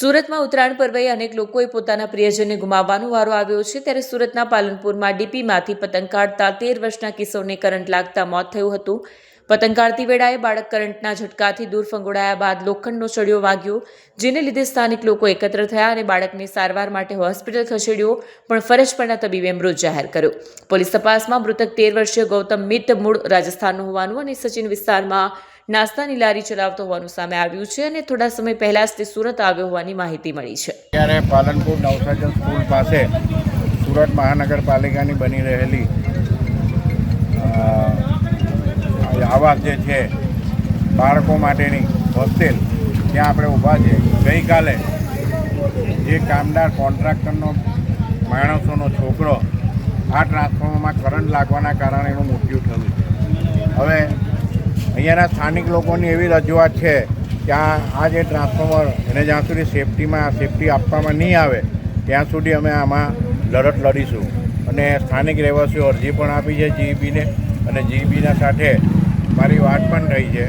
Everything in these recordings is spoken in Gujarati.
સુરતમાં ઉત્તરાયણ પર્વે અનેક લોકોએ પોતાના પ્રિયજનને ગુમાવવાનો વારો આવ્યો છે। ત્યારે સુરતના પાલનપુરમાં ડીપીમાંથી પતંગ કાઢતા 13 વર્ષના કિશોરને કરંટ લાગતા મોત થયું હતું। પતંગ કાઢતી વેળાએ બાળક કરંટના ઝટકાથી દૂર ફંગોળાયા બાદ લોખંડનો સળિયો વાગ્યો, જેને લીધે સ્થાનિક લોકો એકત્ર થયા અને બાળકને સારવાર માટે હોસ્પિટલ ખસેડ્યો, પણ ફરજ પરના તબીબે મૃત જાહેર કર્યો। પોલીસ તપાસમાં મૃતક 13 વર્ષીય ગૌતમ મિત મૂળ રાજસ્થાનનો હોવાનું અને સચિન વિસ્તારમાં નાસ્તાની લારી ચલાવતો હોવાનું સામે આવ્યું છે અને થોડા સમય પહેલા જ તે સુરત આવ્યો હોવાની માહિતી મળી છે। ત્યારે પાલનપુર નવસર્જન સ્કૂલ પાસે સુરત મહાનગરપાલિકાની બની રહેલી આવાસ જે છે બાળકો માટેની હોસ્ટેલ, ત્યાં આપણે ઊભા છે। ગઈકાલે જે કામદાર કોન્ટ્રાક્ટરનો માણસોનો છોકરો આ ટ્રાન્સફોર્મરમાં કરંટ લાગવાના કારણે એનું મૃત્યુ થયું છે। હવે અહીંયાના સ્થાનિક લોકોની એવી રજૂઆત છે કે આ જે ટ્રાન્સફોર્મર એને જ્યાં સુધી સેફટી આપવામાં નહીં આવે ત્યાં સુધી અમે આમાં લડત લડીશું અને સ્થાનિક રહેવાસીઓ અરજી પણ આપી છે જીઈબીને, અને જીઈબીના સાથે મારી વાત પણ થઈ છે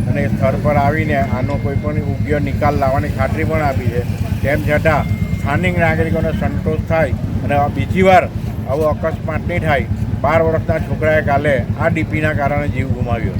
અને સ્થળ પર આવીને આનો કોઈ પણ યોગ્ય નિકાલ લાવવાની ખાતરી પણ આપી છે। તેમ છતાં સ્થાનિક નાગરિકોને સંતોષ થાય અને બીજી વાર આવો અકસ્માત નહીં થાય। 12 વર્ષના છોકરાએ કાલે આ ડીપીના કારણે જીવ ગુમાવ્યો।